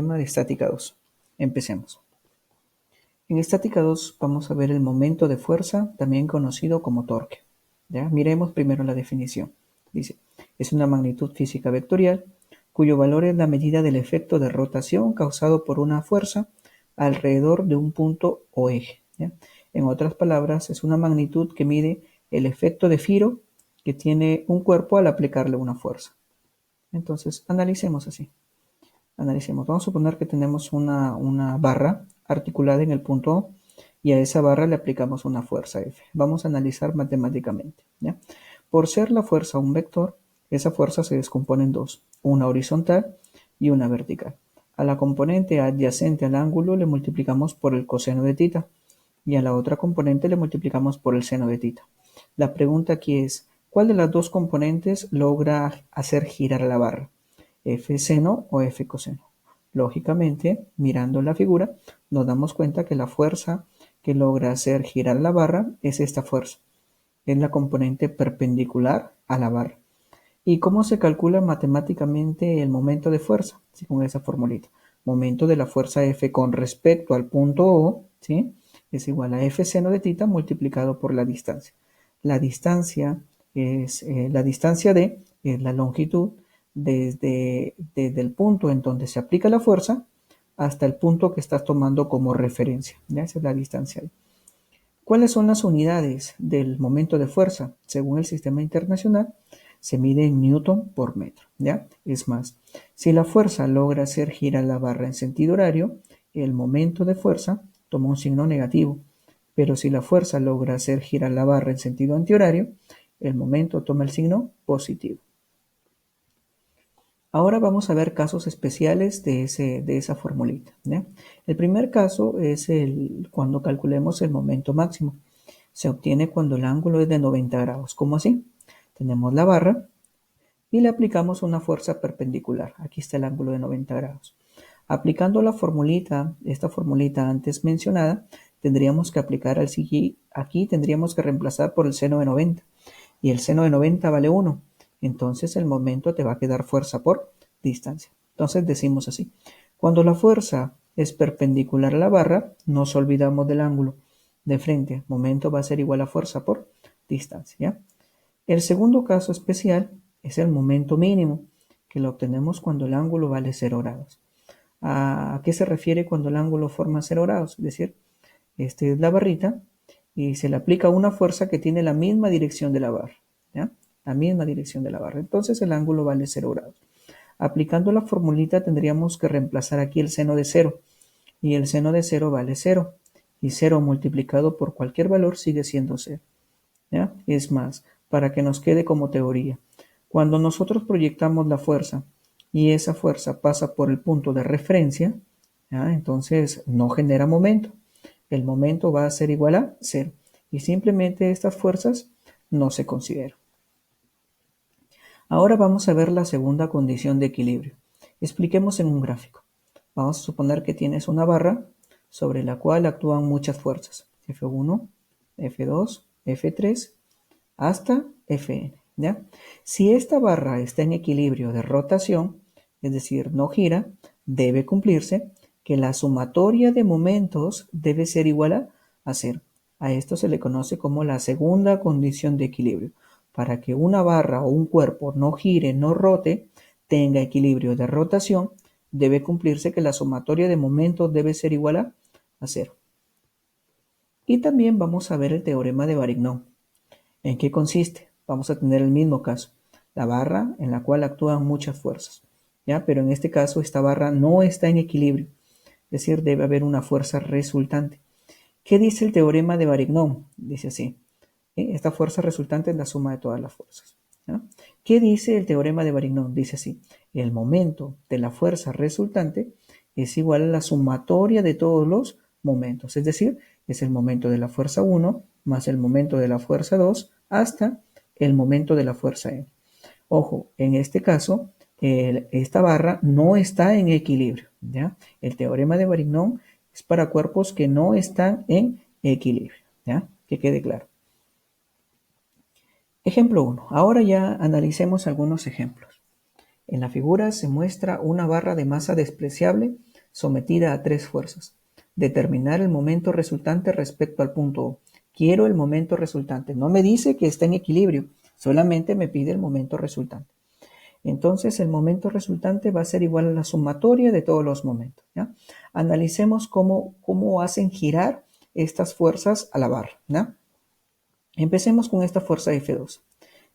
teorema de estática 2. Empecemos. En estática 2 vamos a ver el momento de fuerza, también conocido como torque. ¿Ya? Miremos primero la definición. Dice, es una magnitud física vectorial cuyo valor es la medida del efecto de rotación causado por una fuerza alrededor de un punto o eje. ¿Ya? En otras palabras, es una magnitud que mide el efecto de giro que tiene un cuerpo al aplicarle una fuerza. Entonces, analicemos así. Analicemos. Vamos a suponer que tenemos una barra articulada en el punto O y a esa barra le aplicamos una fuerza F. Vamos a analizar matemáticamente. ¿Ya? Por ser la fuerza un vector, esa fuerza se descompone en dos, una horizontal y una vertical. A la componente adyacente al ángulo le multiplicamos por el coseno de θ y a la otra componente le multiplicamos por el seno de θ. La pregunta aquí es, ¿cuál de las dos componentes logra hacer girar la barra? ¿F seno o F coseno? Lógicamente, mirando la figura, nos damos cuenta que la fuerza que logra hacer girar la barra es esta fuerza. Es la componente perpendicular a la barra. ¿Y cómo se calcula matemáticamente el momento de fuerza? ¿Sí? Con esa formulita. Momento de la fuerza F con respecto al punto O, ¿sí? Es igual a F seno de θ multiplicado por la distancia. La distancia es la distancia D, es la longitud desde el punto en donde se aplica la fuerza hasta el punto que estás tomando como referencia. ¿Ya? Esa es la distancia D. ¿Cuáles son las unidades del momento de fuerza? Según el sistema internacional, se mide en newton por metro. ¿Ya? Es más, si la fuerza logra hacer girar la barra en sentido horario, el momento de fuerza toma un signo negativo. Pero si la fuerza logra hacer girar la barra en sentido antihorario, el momento toma el signo positivo. Ahora vamos a ver casos especiales de esa formulita. ¿Ya? El primer caso es cuando calculemos el momento máximo. Se obtiene cuando el ángulo es de 90 grados. ¿Cómo así? Tenemos la barra y le aplicamos una fuerza perpendicular. Aquí está el ángulo de 90 grados. Aplicando la formulita, esta formulita antes mencionada, tendríamos que aplicar aquí tendríamos que reemplazar por el seno de 90. Y el seno de 90 vale 1. Entonces el momento te va a quedar fuerza por distancia. Entonces decimos así. Cuando la fuerza es perpendicular a la barra, nos olvidamos del ángulo de frente. Momento va a ser igual a fuerza por distancia. ¿Ya? El segundo caso especial es el momento mínimo, que lo obtenemos cuando el ángulo vale 0 grados. ¿A qué se refiere cuando el ángulo forma 0 grados? Es decir, esta es la barrita y se le aplica una fuerza que tiene la misma dirección de la barra. ¿Ya? La misma dirección de la barra. Entonces el ángulo vale 0 grados. Aplicando la formulita tendríamos que reemplazar aquí el seno de 0. Y el seno de 0 vale 0. Y 0 multiplicado por cualquier valor sigue siendo 0. ¿Ya? Es más, para que nos quede como teoría. Cuando nosotros proyectamos la fuerza y esa fuerza pasa por el punto de referencia, ¿ya? Entonces no genera momento. El momento va a ser igual a 0. Y simplemente estas fuerzas no se consideran. Ahora vamos a ver la segunda condición de equilibrio. Expliquemos en un gráfico. Vamos a suponer que tienes una barra sobre la cual actúan muchas fuerzas. F1, F2, F3, hasta Fn. ¿Ya? Si esta barra está en equilibrio de rotación, es decir, no gira, debe cumplirse que la sumatoria de momentos debe ser igual a 0. A esto se le conoce como la segunda condición de equilibrio. Para que una barra o un cuerpo no gire, no rote, tenga equilibrio de rotación, debe cumplirse que la sumatoria de momentos debe ser igual a 0. Y también vamos a ver el teorema de Varignon. ¿En qué consiste? Vamos a tener el mismo caso. La barra en la cual actúan muchas fuerzas. ¿Ya? Pero en este caso esta barra no está en equilibrio. Es decir, debe haber una fuerza resultante. ¿Qué dice el teorema de Varignon? Dice así. Esta fuerza resultante es la suma de todas las fuerzas. ¿Ya? ¿Qué dice el teorema de Varignon? Dice así. El momento de la fuerza resultante es igual a la sumatoria de todos los momentos. Es decir, es el momento de la fuerza 1 más el momento de la fuerza 2 hasta el momento de la fuerza n. Ojo, en este caso, esta barra no está en equilibrio. ¿Ya? El teorema de Varignon es para cuerpos que no están en equilibrio. ¿Ya? Que quede claro. Ejemplo 1. Ahora ya analicemos algunos ejemplos. En la figura se muestra una barra de masa despreciable sometida a 3 fuerzas. Determinar el momento resultante respecto al punto O. Quiero el momento resultante. No me dice que está en equilibrio, solamente me pide el momento resultante. Entonces, el momento resultante va a ser igual a la sumatoria de todos los momentos, ¿ya? Analicemos cómo hacen girar estas fuerzas a la barra, ¿ya? Empecemos con esta fuerza F2.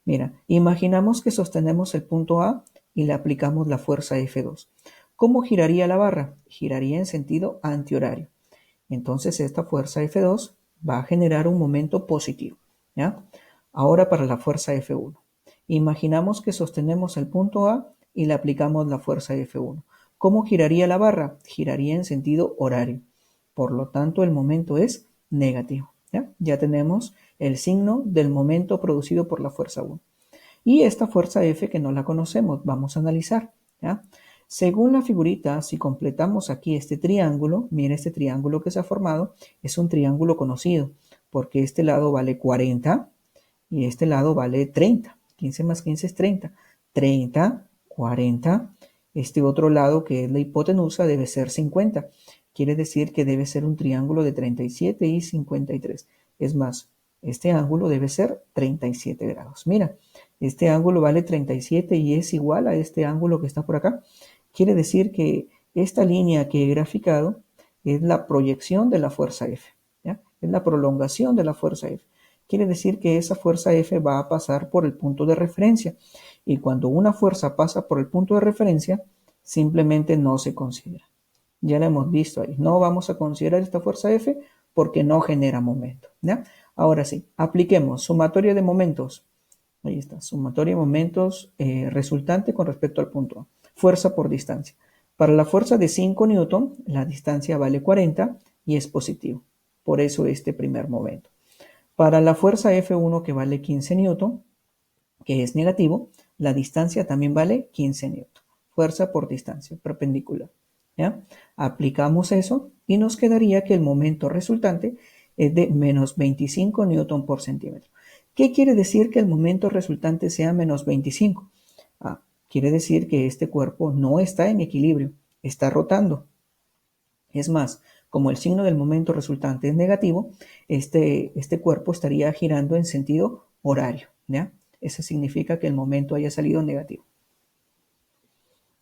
Mira, imaginamos que sostenemos el punto A y le aplicamos la fuerza F2. ¿Cómo giraría la barra? Giraría en sentido antihorario. Entonces esta fuerza F2 va a generar un momento positivo, ¿ya? Ahora para la fuerza F1. Imaginamos que sostenemos el punto A y le aplicamos la fuerza F1. ¿Cómo giraría la barra? Giraría en sentido horario. Por lo tanto, el momento es negativo, ¿ya? Ya tenemos el signo del momento producido por la fuerza 1. Y esta fuerza F que no la conocemos, vamos a analizar, ¿ya? Según la figurita, si completamos aquí este triángulo, mira este triángulo que se ha formado, es un triángulo conocido, porque este lado vale 40 y este lado vale 30. 15 más 15 es 30. 30, 40. Este otro lado, que es la hipotenusa, debe ser 50. Quiere decir que debe ser un triángulo de 37 y 53. Es más, este ángulo debe ser 37 grados. Mira, este ángulo vale 37 y es igual a este ángulo que está por acá. Quiere decir que esta línea que he graficado es la proyección de la fuerza F, ¿ya? Es la prolongación de la fuerza F. Quiere decir que esa fuerza F va a pasar por el punto de referencia. Y cuando una fuerza pasa por el punto de referencia, simplemente no se considera. Ya la hemos visto ahí. No vamos a considerar esta fuerza F porque no genera momento, ¿ya? Ahora sí, apliquemos sumatoria de momentos. Ahí está, sumatoria de momentos resultante con respecto al punto A. Fuerza por distancia. Para la fuerza de 5 newton, la distancia vale 40 y es positivo. Por eso este primer momento. Para la fuerza F1 que vale 15 newton, que es negativo, la distancia también vale 15 newton. Fuerza por distancia, perpendicular, ¿ya? Aplicamos eso y nos quedaría que el momento resultante es de menos 25 newton por centímetro. ¿Qué quiere decir que el momento resultante sea menos 25? Quiere decir que este cuerpo no está en equilibrio, está rotando. Es más, como el signo del momento resultante es negativo, este cuerpo estaría girando en sentido horario, ¿ya? Eso significa que el momento haya salido negativo.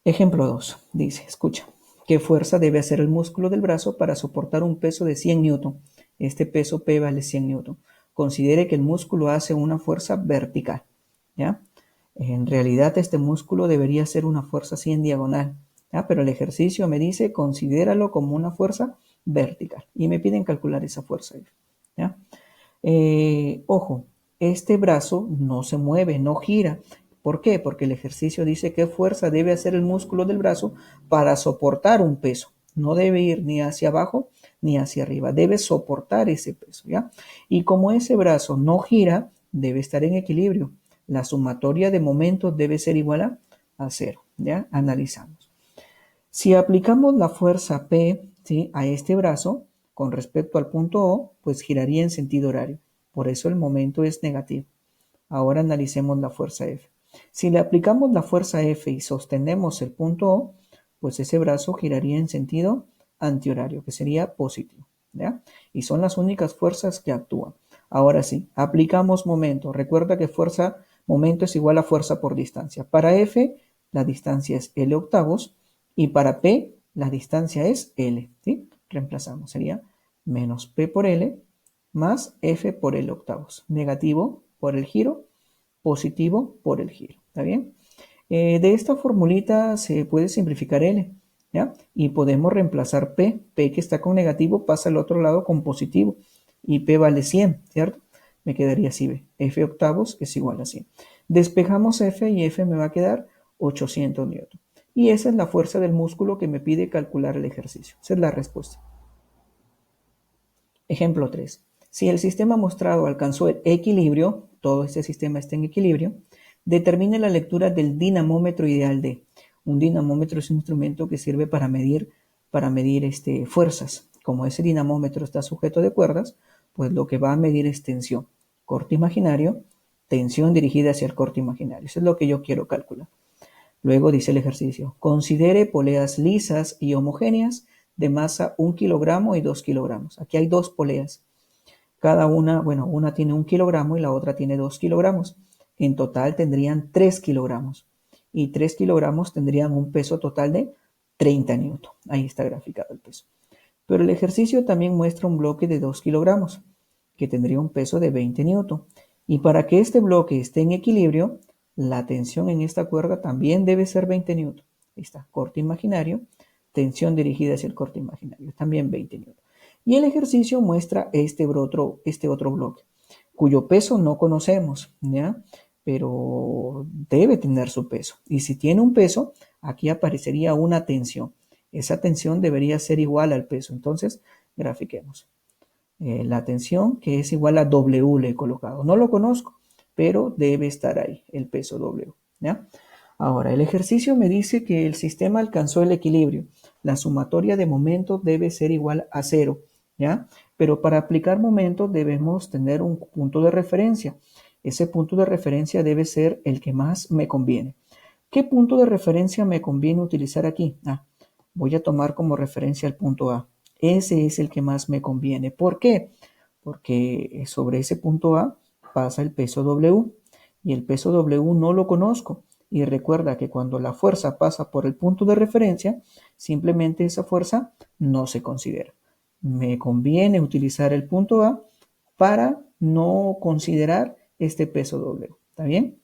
Ejemplo 2. Dice, escucha, ¿qué fuerza debe hacer el músculo del brazo para soportar un peso de 100 newton? Este peso P vale 100 newton. Considere que el músculo hace una fuerza vertical, ¿ya? En realidad este músculo debería ser una fuerza así en diagonal, ¿ya? Pero el ejercicio me dice considéralo como una fuerza vertical y me piden calcular esa fuerza, ¿ya? Ojo, este brazo no se mueve, no gira. ¿Por qué? Porque el ejercicio dice qué fuerza debe hacer el músculo del brazo para soportar un peso. No debe ir ni hacia abajo ni hacia arriba, debe soportar ese peso, ¿ya? Y como ese brazo no gira, debe estar en equilibrio. La sumatoria de momentos debe ser igual a 0, ¿ya? Analizamos. Si aplicamos la fuerza P, ¿sí?, a este brazo, con respecto al punto O, pues giraría en sentido horario. Por eso el momento es negativo. Ahora analicemos la fuerza F. Si le aplicamos la fuerza F y sostenemos el punto O, pues ese brazo giraría en sentido antihorario, que sería positivo, ¿ya? Y son las únicas fuerzas que actúan. Ahora sí, aplicamos momento. Recuerda que momento es igual a fuerza por distancia. Para F, la distancia es L octavos y para P, la distancia es L, ¿sí? Reemplazamos, sería menos P por L más F por L octavos. Negativo por el giro, positivo por el giro, ¿está bien? De esta formulita se puede simplificar L, ¿ya? Y podemos reemplazar P. P que está con negativo pasa al otro lado con positivo. Y P vale 100, ¿cierto? Me quedaría así, ¿ve? F octavos es igual a 100. Despejamos F y F me va a quedar 800 newton. Y esa es la fuerza del músculo que me pide calcular el ejercicio. Esa es la respuesta. Ejemplo 3. Si el sistema mostrado alcanzó el equilibrio, todo este sistema está en equilibrio, determine la lectura del dinamómetro ideal D. Un dinamómetro es un instrumento que sirve para medir fuerzas. Como ese dinamómetro está sujeto de cuerdas, pues lo que va a medir es tensión. Corte imaginario, tensión dirigida hacia el corte imaginario. Eso es lo que yo quiero calcular. Luego dice el ejercicio, considere poleas lisas y homogéneas de masa 1 kilogramo y 2 kilogramos. Aquí hay dos poleas. Cada una, bueno, una tiene 1 kilogramo y la otra tiene 2 kilogramos. En total tendrían 3 kilogramos. Y 3 kilogramos tendrían un peso total de 30 newton. Ahí está graficado el peso. Pero el ejercicio también muestra un bloque de 2 kilogramos, que tendría un peso de 20 newton. Y para que este bloque esté en equilibrio, la tensión en esta cuerda también debe ser 20 newton. Ahí está, corte imaginario, tensión dirigida hacia el corte imaginario, también 20 newton. Y el ejercicio muestra este otro bloque, cuyo peso no conocemos, ¿ya? Pero debe tener su peso. Y si tiene un peso, aquí aparecería una tensión. Esa tensión debería ser igual al peso. Entonces, grafiquemos. La tensión que es igual a W le he colocado. No lo conozco, pero debe estar ahí, el peso W. ¿Ya? Ahora, el ejercicio me dice que el sistema alcanzó el equilibrio. La sumatoria de momentos debe ser igual a 0. ¿Ya? Pero para aplicar momentos debemos tener un punto de referencia. Ese punto de referencia debe ser el que más me conviene. ¿Qué punto de referencia me conviene utilizar aquí? Voy a tomar como referencia el punto A. Ese es el que más me conviene. ¿Por qué? Porque sobre ese punto A pasa el peso W y el peso W no lo conozco. Y recuerda que cuando la fuerza pasa por el punto de referencia, simplemente esa fuerza no se considera. Me conviene utilizar el punto A para no considerar este peso W. ¿Está bien?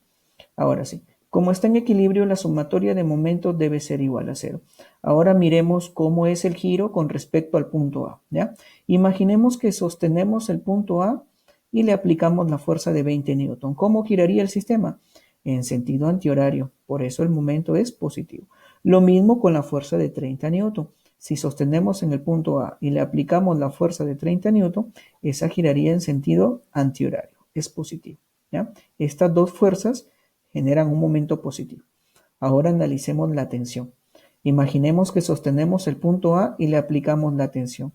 Ahora sí. Como está en equilibrio, la sumatoria de momentos debe ser igual a 0. Ahora miremos cómo es el giro con respecto al punto A. ¿Ya? Imaginemos que sostenemos el punto A y le aplicamos la fuerza de 20 newton. ¿Cómo giraría el sistema? En sentido antihorario. Por eso el momento es positivo. Lo mismo con la fuerza de 30 newton. Si sostenemos en el punto A y le aplicamos la fuerza de 30 newton, esa giraría en sentido antihorario. Es positivo. ¿Ya? Estas dos fuerzas generan un momento positivo. Ahora analicemos la tensión. Imaginemos que sostenemos el punto A y le aplicamos la tensión.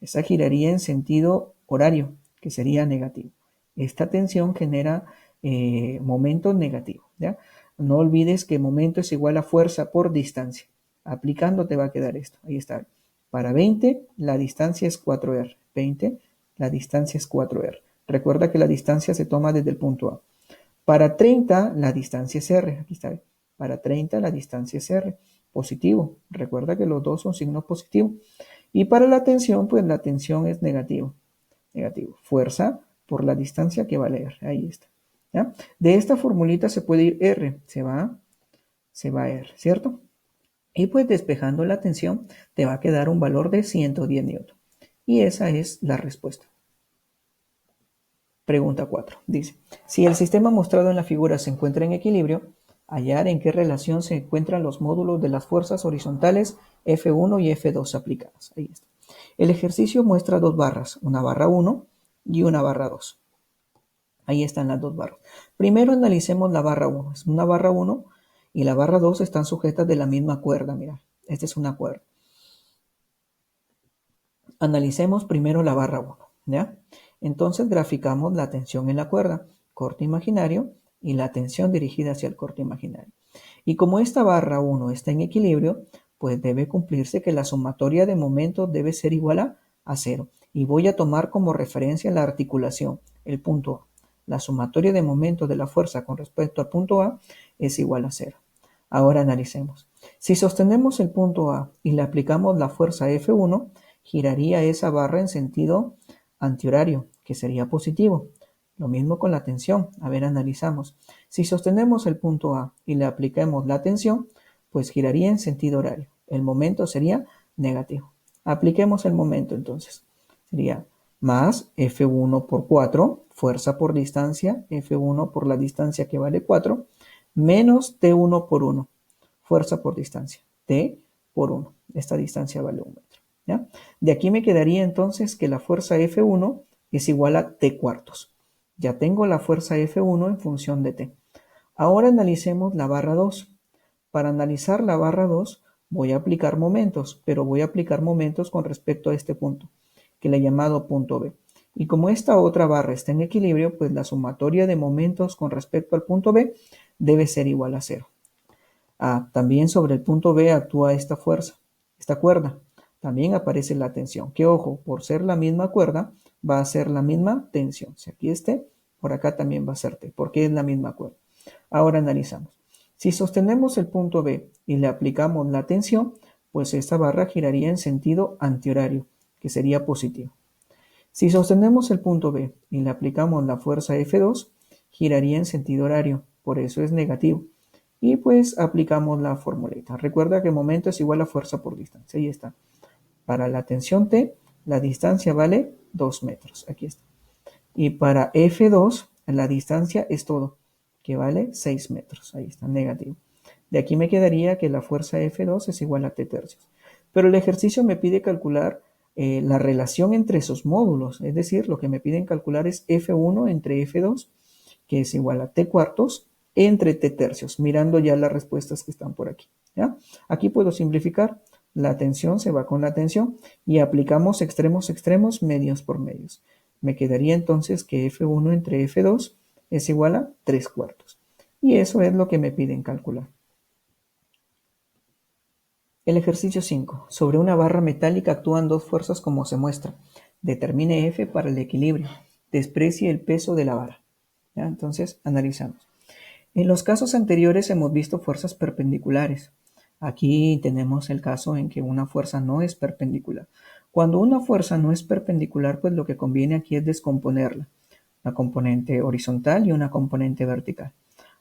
Esa giraría en sentido horario, que sería negativo. Esta tensión genera momentos negativos. ¿Ya? No olvides que momento es igual a fuerza por distancia. Aplicando te va a quedar esto. Ahí está. Para 20, la distancia es 4R. 20, la distancia es 4R. Recuerda que la distancia se toma desde el punto A. Para 30, la distancia es R. Aquí está. Para 30, la distancia es R. Positivo. Recuerda que los dos son signos positivos. Y para la tensión, pues la tensión es negativo. Negativo. Fuerza por la distancia que vale R. Ahí está. ¿Ya? De esta formulita se puede ir R. Se va R, ¿cierto? Y pues despejando la tensión, te va a quedar un valor de 110 newton. Y esa es la respuesta. Pregunta 4. Dice, si el sistema mostrado en la figura se encuentra en equilibrio, hallar en qué relación se encuentran los módulos de las fuerzas horizontales F1 y F2 aplicadas. Ahí está. El ejercicio muestra dos barras, una barra 1 y una barra 2. Ahí están las dos barras. Primero analicemos la barra 1. Es una barra 1 y la barra 2 están sujetas de la misma cuerda. Mira, esta es una cuerda. Analicemos primero la barra 1, ¿ya? Entonces graficamos la tensión en la cuerda, corte imaginario, y la tensión dirigida hacia el corte imaginario. Y como esta barra 1 está en equilibrio, pues debe cumplirse que la sumatoria de momentos debe ser igual a 0. Y voy a tomar como referencia la articulación, el punto A. La sumatoria de momentos de la fuerza con respecto al punto A es igual a 0. Ahora analicemos. Si sostenemos el punto A y le aplicamos la fuerza F1, giraría esa barra en sentido antihorario, que sería positivo. Lo mismo con la tensión. A ver, analizamos. Si sostenemos el punto A y le aplicamos la tensión, pues giraría en sentido horario. El momento sería negativo. Apliquemos el momento entonces. Sería más F1 por 4, fuerza por distancia, F1 por la distancia que vale 4, menos T1 por 1, fuerza por distancia, T por 1. Esta distancia vale 1 metro. ¿Ya? De aquí me quedaría entonces que la fuerza F1 es igual a T cuartos. Ya tengo la fuerza F1 en función de T. Ahora analicemos la barra 2. Para analizar la barra 2 voy a aplicar momentos, pero voy a aplicar momentos con respecto a este punto, que le he llamado punto B. Y como esta otra barra está en equilibrio, pues la sumatoria de momentos con respecto al punto B debe ser igual a 0. También sobre el punto B actúa esta fuerza, esta cuerda. También aparece la tensión. Que ojo, por ser la misma cuerda, va a ser la misma tensión. Si aquí es T, por acá también va a ser T, porque es la misma cuerda. Ahora analizamos. Si sostenemos el punto B y le aplicamos la tensión, pues esta barra giraría en sentido antihorario, que sería positivo. Si sostenemos el punto B y le aplicamos la fuerza F2, giraría en sentido horario, por eso es negativo. Y pues aplicamos la formulita. Recuerda que momento es igual a fuerza por distancia. Ahí está. Para la tensión T, la distancia vale 2 metros. Aquí está. Y para F2, la distancia es todo, que vale 6 metros. Ahí está, negativo. De aquí me quedaría que la fuerza F2 es igual a T tercios. Pero el ejercicio me pide calcular la relación entre esos módulos. Es decir, lo que me piden calcular es F1 entre F2, que es igual a T cuartos, entre T tercios, mirando ya las respuestas que están por aquí. ¿Ya? Aquí puedo simplificar. La tensión se va con la tensión y aplicamos extremos, extremos, medios por medios. Me quedaría entonces que F1 entre F2 es igual a 3 cuartos. Y eso es lo que me piden calcular. El ejercicio 5. Sobre una barra metálica actúan dos fuerzas como se muestra. Determine F para el equilibrio. Desprecie el peso de la vara. ¿Ya? Entonces, analizamos. En los casos anteriores hemos visto fuerzas perpendiculares. Aquí tenemos el caso en que una fuerza no es perpendicular. Cuando una fuerza no es perpendicular, pues lo que conviene aquí es descomponerla. Una componente horizontal y una componente vertical.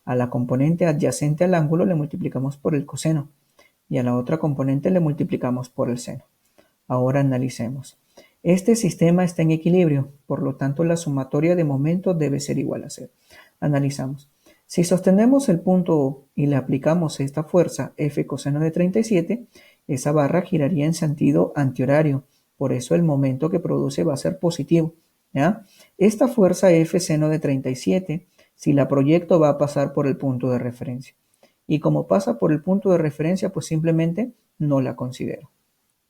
A la componente adyacente al ángulo le multiplicamos por el coseno y a la otra componente le multiplicamos por el seno. Ahora analicemos. Este sistema está en equilibrio, por lo tanto la sumatoria de momentos debe ser igual a 0. Analizamos. Si sostenemos el punto O y le aplicamos esta fuerza F coseno de 37, esa barra giraría en sentido antihorario, por eso el momento que produce va a ser positivo. ¿Ya? Esta fuerza F seno de 37, si la proyecto va a pasar por el punto de referencia. Y como pasa por el punto de referencia, pues simplemente no la considero.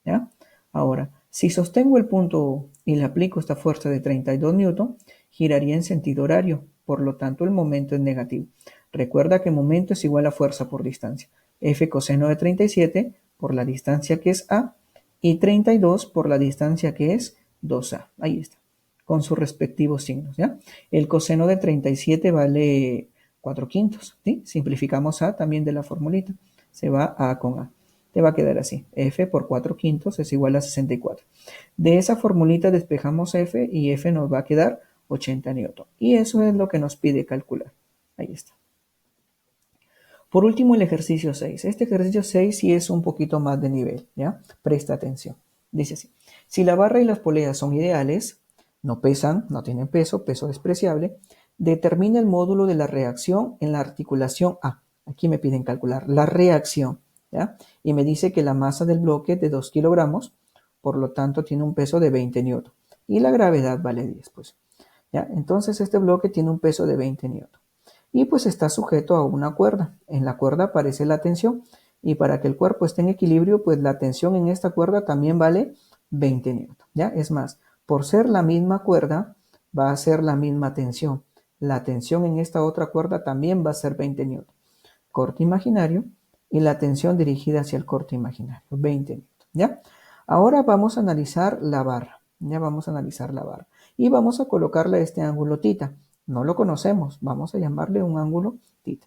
¿Ya? Ahora, si sostengo el punto O y le aplico esta fuerza de 32 newton, giraría en sentido horario, por lo tanto el momento es negativo. Recuerda que momento es igual a fuerza por distancia. F coseno de 37 por la distancia que es A y 32 por la distancia que es 2A. Ahí está, con sus respectivos signos. ¿Ya? El coseno de 37 vale 4 quintos. ¿Sí? Simplificamos A también de la formulita. Se va A con A. Te va a quedar así. F por 4 quintos es igual a 64. De esa formulita despejamos F y F nos va a quedar 80 newton. Y eso es lo que nos pide calcular. Ahí está. Por último, el ejercicio 6. Este ejercicio 6 sí es un poquito más de nivel, ¿ya? Presta atención. Dice así. Si la barra y las poleas son ideales, no pesan, no tienen peso, peso despreciable, determina el módulo de la reacción en la articulación A. Aquí me piden calcular la reacción, ¿ya? Y me dice que la masa del bloque es de 2 kilogramos, por lo tanto tiene un peso de 20 newton. Y la gravedad vale 10, pues. ¿Ya? Entonces este bloque tiene un peso de 20 newton. Y pues está sujeto a una cuerda. En la cuerda aparece la tensión. Y para que el cuerpo esté en equilibrio, pues la tensión en esta cuerda también vale 20 newton. ¿Ya? Es más, por ser la misma cuerda, va a ser la misma tensión. La tensión en esta otra cuerda también va a ser 20 newton. Corte imaginario y la tensión dirigida hacia el corte imaginario, 20 newton. ¿Ya? Ahora vamos a analizar la barra. Ya vamos a analizar la barra. Y vamos a colocarle este ángulo θ. No lo conocemos, vamos a llamarle un ángulo θ.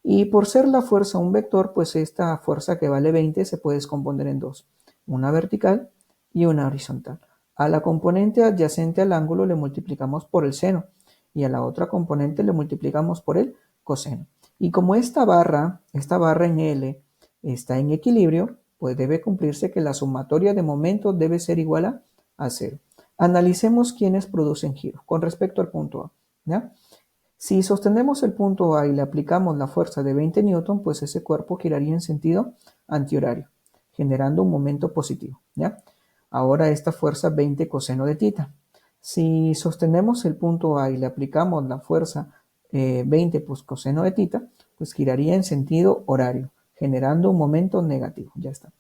Y por ser la fuerza un vector, pues esta fuerza que vale 20 se puede descomponer en dos. Una vertical y una horizontal. A la componente adyacente al ángulo le multiplicamos por el seno y a la otra componente le multiplicamos por el coseno. Y como esta barra en L está en equilibrio, pues debe cumplirse que la sumatoria de momentos debe ser igual a 0. Analicemos quiénes producen giro con respecto al punto A. ¿Ya? Si sostenemos el punto A y le aplicamos la fuerza de 20 newton, pues ese cuerpo giraría en sentido antihorario, generando un momento positivo. ¿Ya? Ahora esta fuerza 20 coseno de θ. Si sostenemos el punto A y le aplicamos la fuerza 20 pues coseno de θ, pues giraría en sentido horario, generando un momento negativo. Ya está.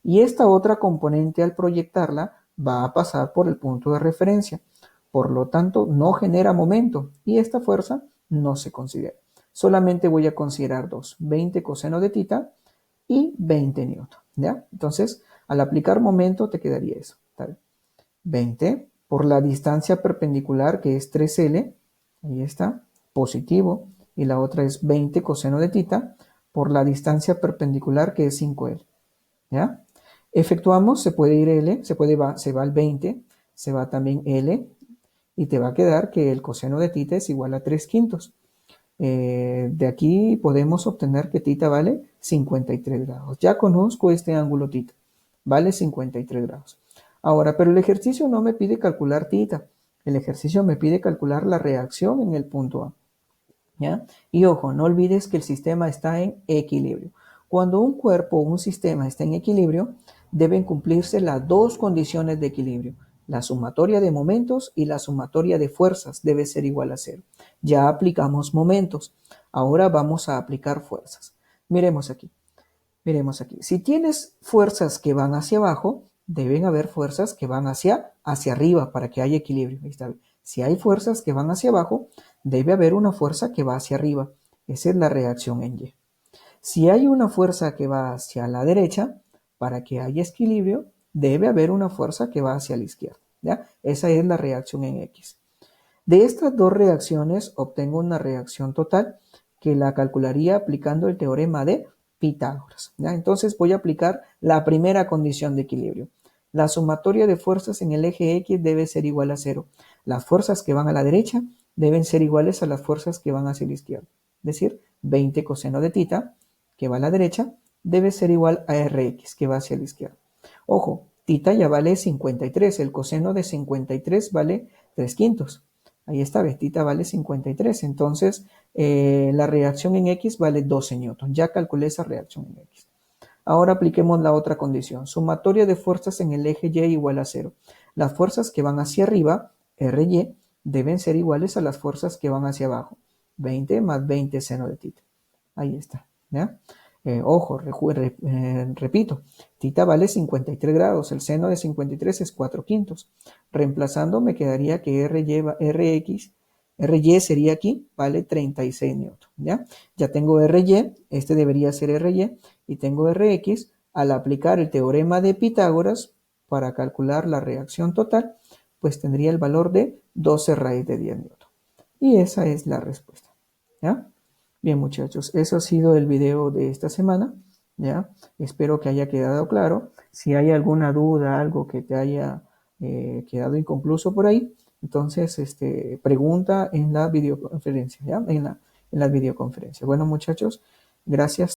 Y esta otra componente al proyectarla va a pasar por el punto de referencia. Por lo tanto, no genera momento y esta fuerza no se considera. solamente voy a considerar dos, 20 coseno de tita y 20 newton, ¿ya? Entonces, al aplicar momento te quedaría eso, ¿tal? 20 por la distancia perpendicular que es 3L, ahí está, positivo, y la otra es 20 coseno de tita por la distancia perpendicular que es 5L, ¿ya? Efectuamos, se puede ir L, se va al 20, se va también L, y te va a quedar que el coseno de tita es igual a 3 quintos. De aquí podemos obtener que tita vale 53 grados. Ya conozco este ángulo tita, vale 53 grados. Ahora, pero el ejercicio no me pide calcular tita, el ejercicio me pide calcular la reacción en el punto A. ¿Ya? Y ojo, no olvides que el sistema está en equilibrio. Cuando un cuerpo o un sistema está en equilibrio, deben cumplirse las dos condiciones de equilibrio. La sumatoria de momentos y la sumatoria de fuerzas debe ser igual a cero. Ya aplicamos momentos. Ahora vamos a aplicar fuerzas. Miremos aquí. Miremos aquí. Si tienes fuerzas que van hacia abajo, deben haber fuerzas que van hacia arriba para que haya equilibrio. Ahí está. Si hay fuerzas que van hacia abajo, debe haber una fuerza que va hacia arriba. Esa es la reacción en Y. Si hay una fuerza que va hacia la derecha, para que haya equilibrio, debe haber una fuerza que va hacia la izquierda. ¿Ya? Esa es la reacción en X. De estas dos reacciones obtengo una reacción total que la calcularía aplicando el teorema de Pitágoras, ¿ya? Entonces voy a aplicar la primera condición de equilibrio. La sumatoria de fuerzas en el eje X debe ser igual a cero. Las fuerzas que van a la derecha deben ser iguales a las fuerzas que van hacia la izquierda. Es decir, 20 coseno de tita, que va a la derecha, debe ser igual a Rx, que va hacia la izquierda. Ojo, tita ya vale 53, el coseno de 53 vale 3 quintos. Ahí está, tita vale 53. Entonces, la reacción en X vale 12 newton. Ya calculé esa reacción en X. Ahora apliquemos la otra condición. Sumatoria de fuerzas en el eje Y igual a 0. Las fuerzas que van hacia arriba, RY, deben ser iguales a las fuerzas que van hacia abajo. 20 más 20 seno de tita. Ahí está, ¿ya? Ojo, repito, tita vale 53 grados, el seno de 53 es 4 quintos. Reemplazando me quedaría que RY sería aquí, vale 36 newton, ¿ya? Ya tengo RY, este debería ser RY, y tengo Rx. Al aplicar el teorema de Pitágoras para calcular la reacción total, pues tendría el valor de 12 raíz de 10 newton. Y esa es la respuesta, ¿ya? Bien, muchachos, eso ha sido el video de esta semana, ¿ya? Espero que haya quedado claro. Si hay alguna duda, algo que te haya quedado inconcluso por ahí, entonces pregunta en la videoconferencia, ¿ya? En la videoconferencia. Bueno, muchachos, gracias.